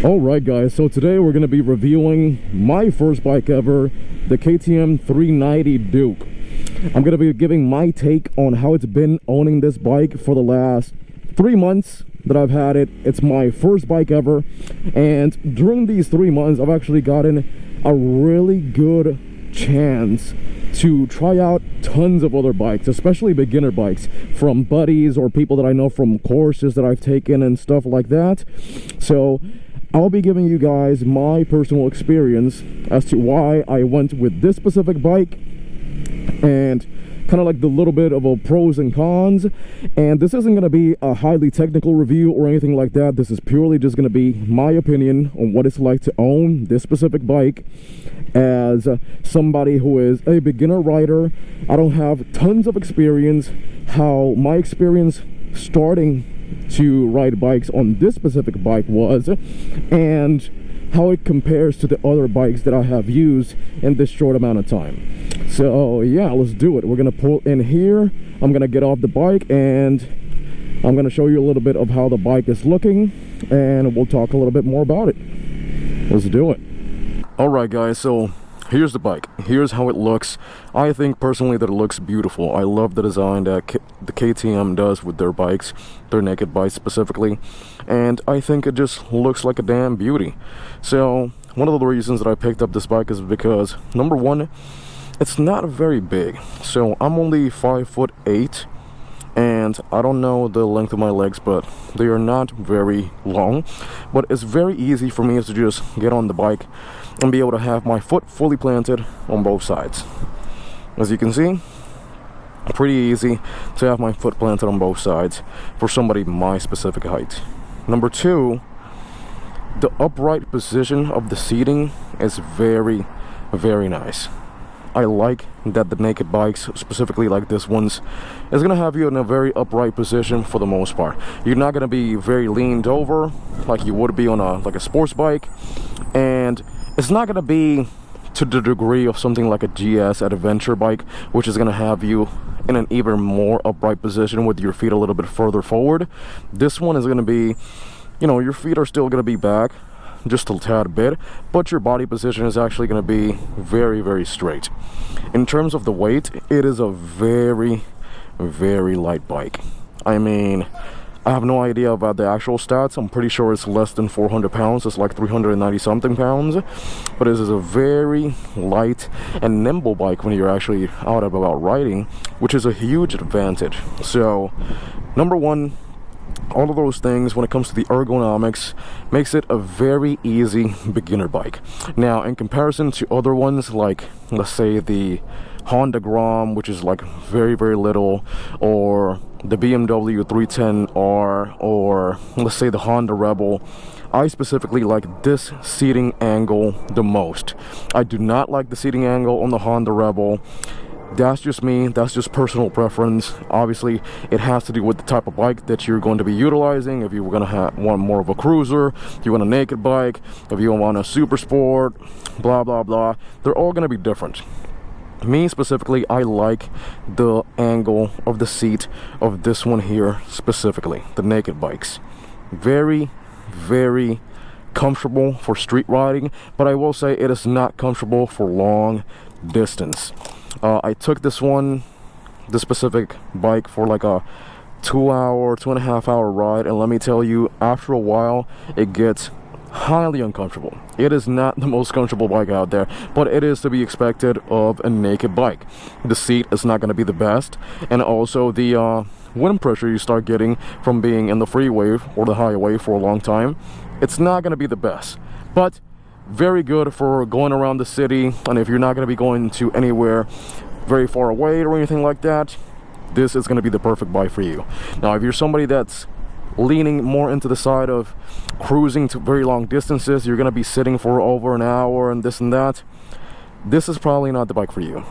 Alright guys, so today we're going to be reviewing my first bike ever, the KTM 390 Duke. I'm going to be giving my take on how it's been owning this bike for the last 3 months that I've had it. It's my first bike ever, and during these 3 months I've actually gotten a really good chance to try out tons of other bikes, especially beginner bikes, from buddies or people that I know from courses that I've taken and stuff like that. So I'll be giving you guys my personal experience as to why I went with this specific bike and kind of like the little bit of a pros and cons. And this isn't going to be a highly technical review or anything like that. This is purely just going to be my opinion on what it's like to own this specific bike as somebody who is a beginner rider. I don't have tons of experience. How my experience starting to ride bikes on this specific bike was, and how it compares to the other bikes that I have used in this short amount of time. So yeah, let's do it. We're gonna pull in here. I'm gonna get off the bike and I'm gonna show you a little bit of how the bike is looking, and we'll talk a little bit more about it. Let's do it. Alright guys, so here's the bike. Here's how it looks. I think personally that it looks beautiful. I love the design that the KTM does with their bikes, their naked bikes specifically, and I think it just looks like a damn beauty. So one of the reasons that I picked up this bike is because, number one, it's not very big. So I'm only 5'8", and I don't know the length of my legs, but they are not very long. But it's very easy for me to just get on the bike and be able to have my foot fully planted on both sides. As you can see, pretty easy to have my foot planted on both sides for somebody my specific height. Number two, the upright position of the seating is very, very nice. I like that the naked bikes, specifically like this one's, is going to have you in a very upright position for the most part. You're not going to be very leaned over like you would be on a sports bike, and it's not going to be to the degree of something like a GS adventure bike, which is going to have you in an even more upright position with your feet a little bit further forward. This one is going to be, you know, your feet are still going to be back just a tad bit, but your body position is actually going to be very, very straight. In terms of the weight, it is a very, very light bike. I mean, I have no idea about the actual stats. I'm pretty sure it's less than 400 pounds. It's like 390 something pounds, but it is a very light and nimble bike when you're actually out and about riding, which is a huge advantage. So number one, all of those things when it comes to the ergonomics makes it a very easy beginner bike. Now, in comparison to other ones, like let's say the Honda Grom, which is like very, very little, or the BMW 310R, or let's say the Honda Rebel, I specifically like this seating angle the most. I do not like the seating angle on the Honda Rebel. That's just me, that's just personal preference. Obviously it has to do with the type of bike that you're going to be utilizing. If you're going to want more of a cruiser, if you want a naked bike, if you want a super sport, blah blah blah, they're all going to be different. Me specifically, I like the angle of the seat of this one here, specifically the naked bikes. Very, very comfortable for street riding, but I will say it is not comfortable for long distance. I took this specific bike for like a 2.5 hour ride, and let me tell you, after a while it gets highly uncomfortable. It is not the most comfortable bike out there, but it is to be expected of a naked bike. The seat is not going to be the best, and also the wind pressure you start getting from being in the freeway or the highway for a long time, it's not going to be the best, but very good for going around the city. And if you're not going to be going to anywhere very far away or anything like that, this is going to be the perfect bike for you. Now, if you're somebody that's leaning more into the side of cruising to very long distances, you're going to be sitting for over an hour and this and that, this is probably not the bike for you,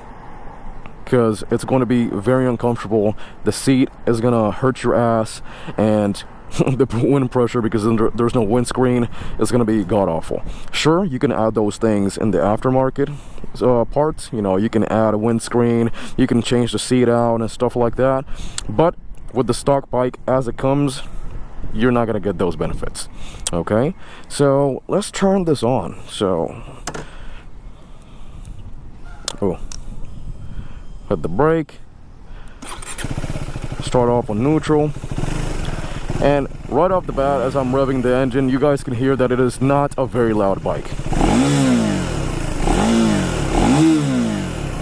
because it's going to be very uncomfortable. The seat is going to hurt your ass, and the wind pressure, because there's no windscreen, is going to be god-awful. Sure, you can add those things in the aftermarket parts. You know, you can add a windscreen, you can change the seat out and stuff like that, but with the stock bike as it comes, you're not gonna get those benefits. Okay, so let's turn this on. So, oh, hit the brake, start off on neutral, and right off the bat, as I'm revving the engine, you guys can hear that it is not a very loud bike.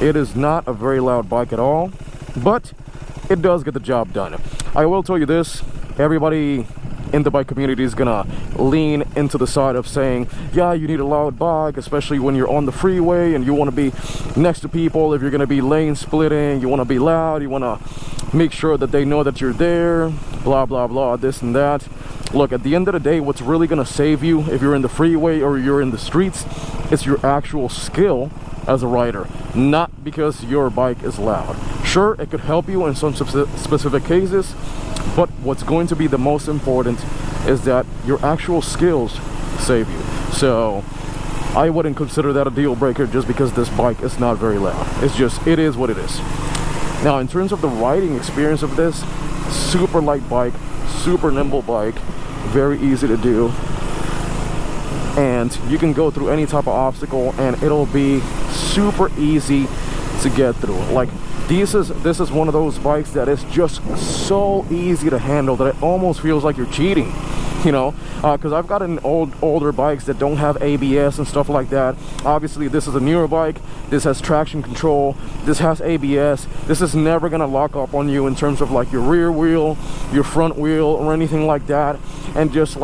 It is not a very loud bike at all, but it does get the job done. I will tell you this, everybody in the bike community is gonna lean into the side of saying, yeah, you need a loud bike, especially when you're on the freeway and you want to be next to people. If you're gonna be lane splitting, you want to be loud, you want to make sure that they know that you're there, blah blah blah, this and that. Look, at the end of the day, what's really gonna save you if you're in the freeway or you're in the streets, it's your actual skill as a rider, not because your bike is loud. Sure, it could help you in some specific cases, but what's going to be the most important is that your actual skills save you. So I wouldn't consider that a deal breaker just because this bike is not very loud. It's just, it is what it is. Now, in terms of the riding experience of this, super light bike, super nimble bike, very easy to do, and you can go through any type of obstacle and it'll be super easy to get through. Like, this is one of those bikes that is just so easy to handle that it almost feels like you're cheating, you know, because I've got older bikes that don't have ABS and stuff like that. Obviously this is a newer bike, this has traction control, this has ABS, this is never gonna lock up on you in terms of like your rear wheel, your front wheel, or anything like that. And just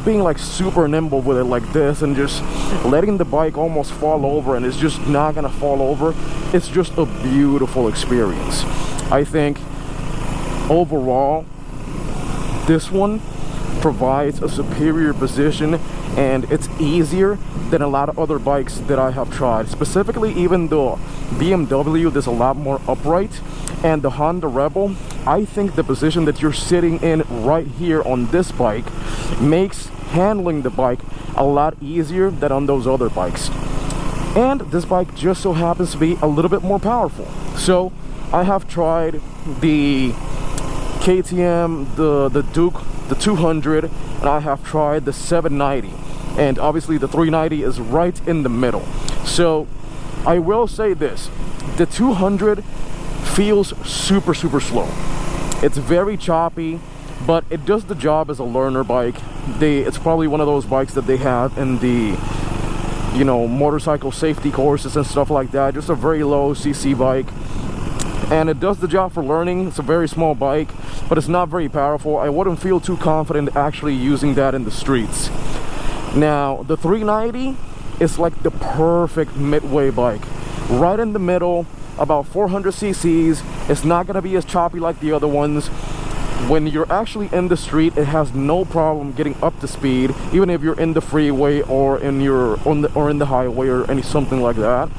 being like super nimble with it like this, and just letting the bike almost fall over, and it's just not gonna fall over. It's just a beautiful experience. I think overall this one provides a superior position, and it's easier than a lot of other bikes that I have tried. Specifically, even the BMW, there's a lot more upright, and the Honda Rebel, I think the position that you're sitting in right here on this bike makes handling the bike a lot easier than on those other bikes. And this bike just so happens to be a little bit more powerful. So I have tried the KTM, the Duke, the 200, and I have tried the 790, and obviously the 390 is right in the middle. So I will say this, the 200 feels super slow. It's very choppy, but it does the job as a learner bike. It's probably one of those bikes that they have in the, you know, motorcycle safety courses and stuff like that. Just a very low CC bike, and it does the job for learning. It's a very small bike, but it's not very powerful. I wouldn't feel too confident actually using that in the streets. Now the 390 is like the perfect midway bike, right in the middle, about 400 cc's. It's not going to be as choppy like the other ones. When you're actually in the street, it has no problem getting up to speed, even if you're in the freeway or in the highway or something like that.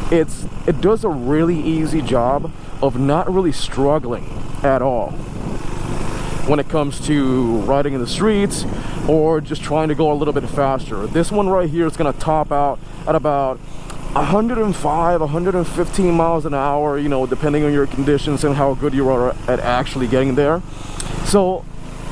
It does a really easy job of not really struggling at all when it comes to riding in the streets or just trying to go a little bit faster. This one right here is going to top out at about 105, 115 miles an hour, you know, depending on your conditions and how good you are at actually getting there. So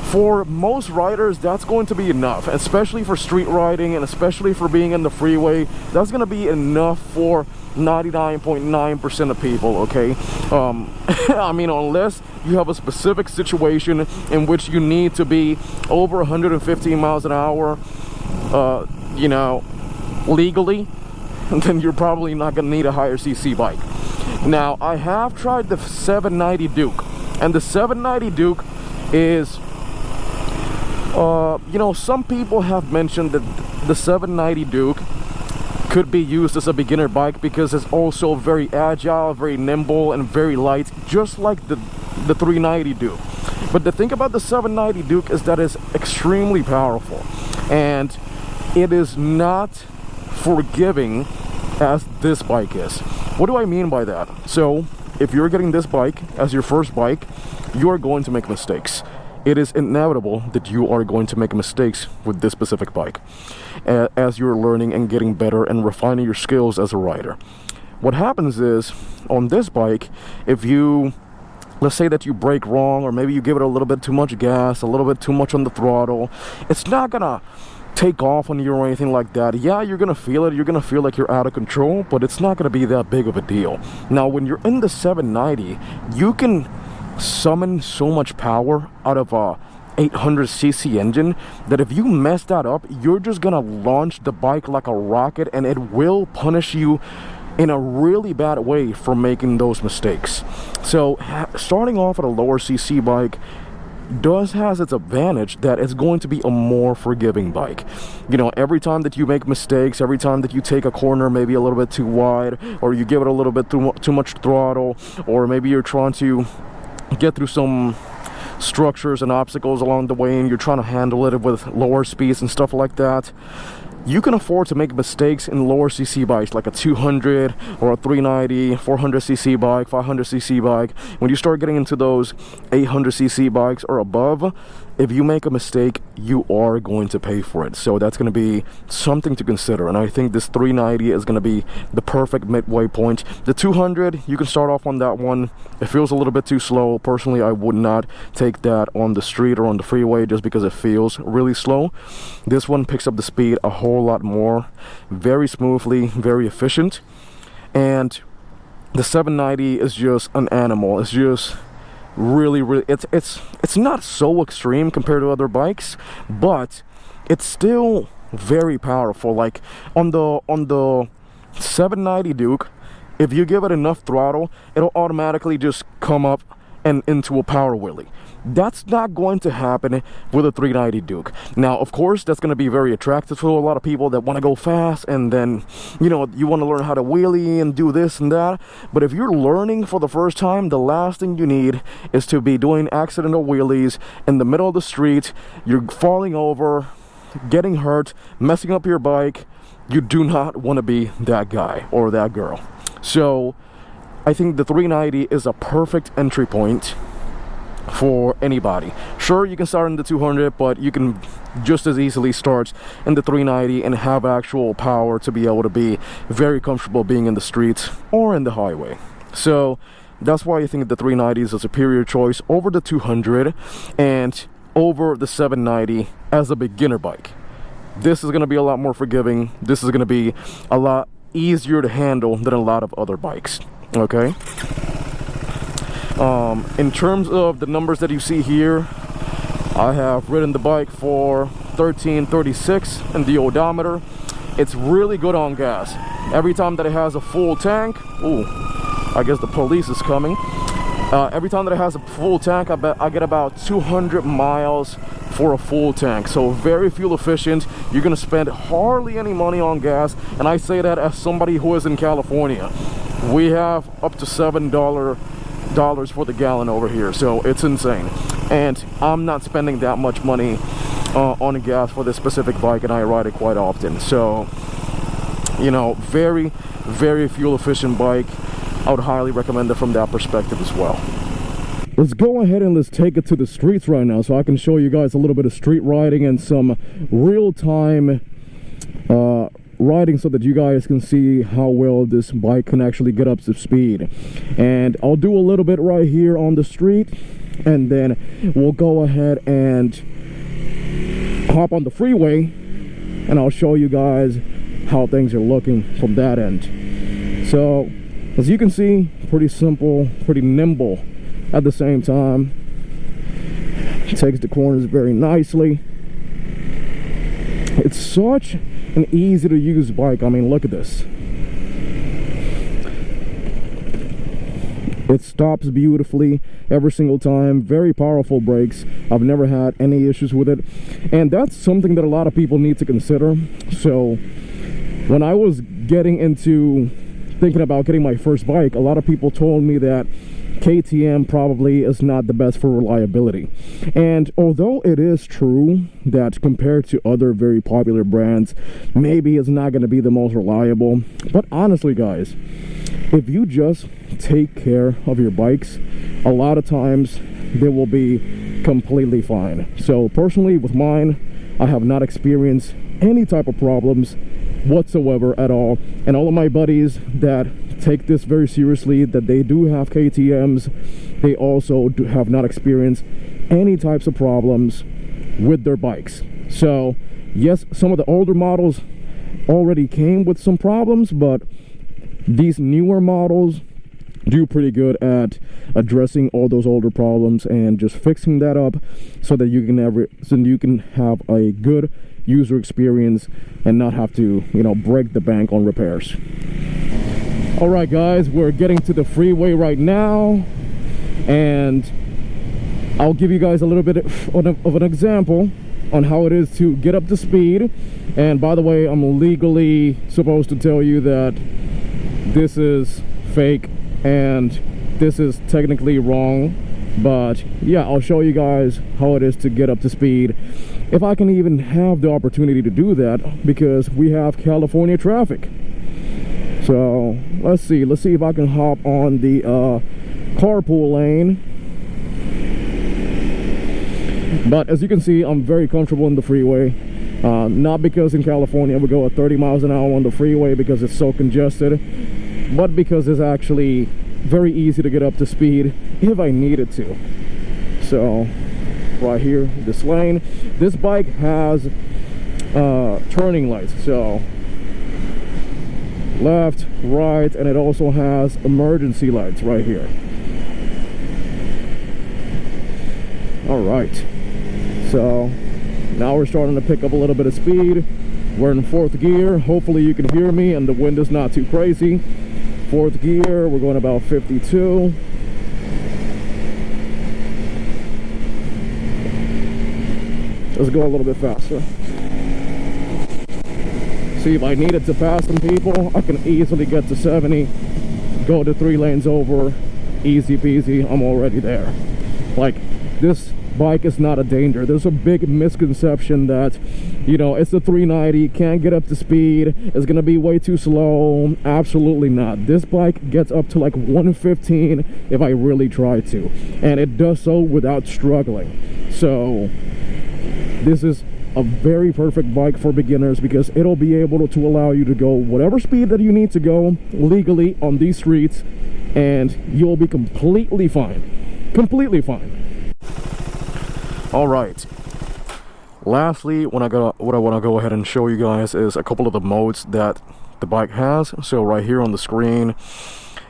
for most riders, that's going to be enough, especially for street riding and especially for being in the freeway. That's going to be enough for 99.9% of people, okay? I mean, unless you have a specific situation in which you need to be over 115 miles an hour, you know, legally, then you're probably not going to need a higher CC bike. Now, I have tried the 790 Duke, and the 790 Duke is, you know, some people have mentioned that the 790 Duke could be used as a beginner bike because it's also very agile, very nimble, and very light, just like the 390 Duke. But the thing about the 790 Duke is that it's extremely powerful, and it is not forgiving as this bike is. What do I mean by that? So if you're getting this bike as your first bike, you are going to make mistakes. It is inevitable that you are going to make mistakes with this specific bike as you're learning and getting better and refining your skills as a rider. What happens is, on this bike, if you let's say that you brake wrong, or maybe you give it a little bit too much gas, a little bit too much on the throttle, it's not gonna take off on you or anything like that. Yeah, you're gonna feel it, you're gonna feel like you're out of control, but it's not gonna be that big of a deal. Now when you're in the 790, you can summon so much power out of a 800cc engine that if you mess that up, you're just gonna launch the bike like a rocket, and it will punish you in a really bad way for making those mistakes. So starting off at a lower cc bike has its advantage, that it's going to be a more forgiving bike. You know, every time that you make mistakes, every time that you take a corner maybe a little bit too wide, or you give it a little bit too much throttle, or maybe you're trying to get through some structures and obstacles along the way and you're trying to handle it with lower speeds and stuff like that, you can afford to make mistakes in lower cc bikes like a 200 or a 390, 400cc bike, 500cc bike. When you start getting into those 800cc bikes or above, if you make a mistake, you are going to pay for it. So that's going to be something to consider, and I think this 390 is going to be the perfect midway point. The 200, you can start off on that one. It feels a little bit too slow. Personally, I would not take that on the street or on the freeway just because it feels really slow. This one picks up the speed a whole lot more, very smoothly, very efficient. And the 790 is just an animal. It's just really it's not so extreme compared to other bikes, but it's still very powerful. Like on the 790 Duke, if you give it enough throttle, it'll automatically just come up and into a power wheelie. That's not going to happen with a 390 Duke. Now, of course, that's going to be very attractive to a lot of people that want to go fast, and then, you know, you want to learn how to wheelie and do this and that. But if you're learning for the first time, the last thing you need is to be doing accidental wheelies in the middle of the street. You're falling over, getting hurt, messing up your bike. You do not want to be that guy or that girl. So I think the 390 is a perfect entry point for anybody. Sure, you can start in the 200, but you can just as easily start in the 390 and have actual power to be able to be very comfortable being in the streets or in the highway. So that's why I think the 390 is a superior choice over the 200 and over the 790 as a beginner bike. This is going to be a lot more forgiving. This is going to be a lot easier to handle than a lot of other bikes. Okay, in terms of the numbers that you see here, I have ridden the bike for 1336 in the odometer. It's really good on gas. Every time that it has a full tank, ooh, I guess the police is coming. Every time that it has a full tank, I get about 200 miles for a full tank. So very fuel efficient. You're gonna spend hardly any money on gas, and I say that as somebody who is in California. We have up to $7 for the gallon over here, so it's insane. And I'm not spending that much money on gas for this specific bike, and I ride it quite often. So, you know, very fuel efficient bike. I would highly recommend it from that perspective as well. Let's go ahead and let's take it to the streets right now so I can show you guys a little bit of street riding and some real-time riding so that you guys can see how well this bike can actually get up to speed. And I'll do a little bit right here on the street, and then we'll go ahead and hop on the freeway and I'll show you guys how things are looking from that end. So as you can see, pretty simple, pretty nimble at the same time. It takes the corners very nicely. It's such an easy to use bike. I mean, look at this. It stops beautifully every single time. Very powerful brakes. I've never had any issues with it, and that's something that a lot of people need to consider. So when I was getting into thinking about getting my first bike, a lot of people told me that KTM probably is not the best for reliability. And although it is true that compared to other very popular brands, maybe it's not going to be the most reliable, but honestly guys, if you just take care of your bikes, a lot of times they will be completely fine. So personally with mine, I have not experienced any type of problems whatsoever at all, and all of my buddies that take this very seriously, that they do have KTMs, they also have not experienced any types of problems with their bikes. So yes, some of the older models already came with some problems, but these newer models do pretty good at addressing all those older problems and just fixing that up so that you can have a good user experience and not have to, you know, break the bank on repairs. All right guys, we're getting to the freeway right now, and I'll give you guys a little bit of an example on how it is to get up to speed. And by the way, I'm legally supposed to tell you that this is fake and this is technically wrong, but yeah, I'll show you guys how it is to get up to speed, if I can even have the opportunity to do that, because we have California traffic. So let's see if I can hop on the carpool lane. But as you can see, I'm very comfortable in the freeway. Not because in California we go at 30 miles an hour on the freeway because it's so congested, but because it's actually very easy to get up to speed if I needed to. So right here, this lane, this bike has turning lights, so left, right, and it also has emergency lights right here. All right, so now we're starting to pick up a little bit of speed. We're in 4th gear. Hopefully you can hear me and the wind is not too crazy. 4th gear, we're going about 52. Let's go a little bit faster. See, if I needed to pass some people, I can easily get to 70, go to 3 lanes over, easy peasy, I'm already there. Like, this bike is not a danger. There's a big misconception that, you know, it's a 390, can't get up to speed, it's gonna be way too slow. Absolutely not. This bike gets up to like 115 if I really try to, and it does so without struggling. So this is a very perfect bike for beginners, because it'll be able to allow you to go whatever speed that you need to go legally on these streets, and you'll be completely fine. Completely fine. All right. Lastly, what I want to go ahead and show you guys is a couple of the modes that the bike has. So right here on the screen,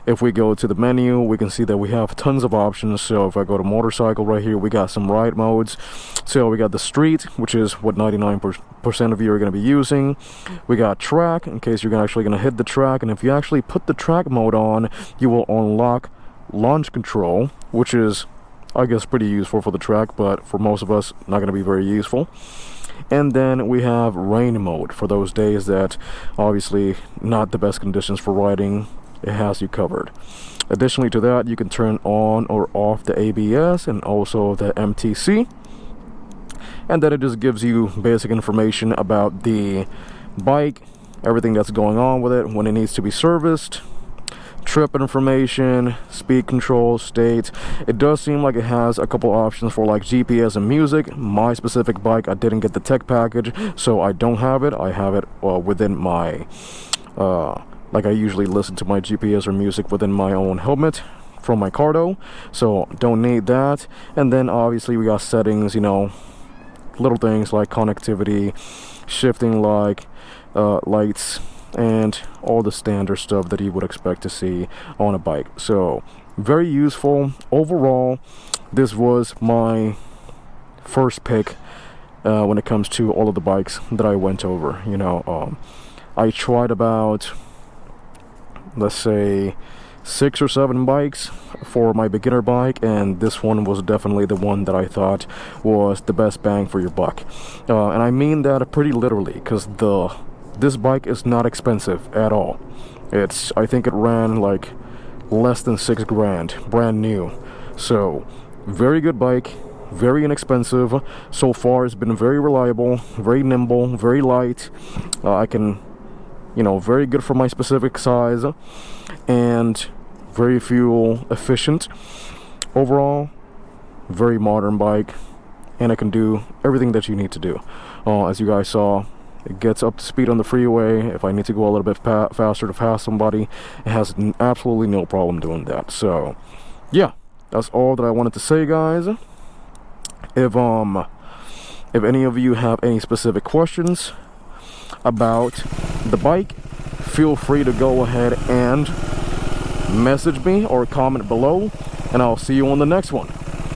if we go to the menu, we can see that we have tons of options. So if I go to motorcycle right here, we got some ride modes. So we got the street, which is what 99% of you are going to be using. We got track, in case you're actually going to hit the track. And if you actually put the track mode on, you will unlock launch control, which is, I guess, pretty useful for the track, but for most of us, not going to be very useful. And then we have rain mode for those days that obviously not the best conditions for riding. It has you covered. Additionally to that, you can turn on or off the ABS and also the MTC. And then it just gives you basic information about the bike, everything that's going on with it, when it needs to be serviced, trip information, speed control, state. It does seem like it has a couple options for like GPS and music. My specific bike, I didn't get the tech package, so I don't have it. I have it within my like I usually listen to my GPS or music within my own helmet from my Cardo, so don't need that. And then obviously we got settings, you know, little things like connectivity, shifting like lights, and all the standard stuff that you would expect to see on a bike. So very useful overall. This was my first pick when it comes to all of the bikes that I went over. You know, I tried about, let's say, 6 or 7 bikes for my beginner bike, and this one was definitely the one that I thought was the best bang for your buck. And I mean that pretty literally, because this bike is not expensive at all. I think it ran like less than $6 grand, brand new. So very good bike, very inexpensive. So far it's been very reliable, very nimble, very light. I can, you know, very good for my specific size, and very fuel efficient. Overall, very modern bike, and it can do everything that you need to do. As you guys saw, it gets up to speed on the freeway. If I need to go a little bit faster to pass somebody, it has absolutely no problem doing that. So yeah, That's all that I wanted to say, guys. If any of you have any specific questions about the bike, feel free to go ahead and message me or comment below, and I'll see you on the next one.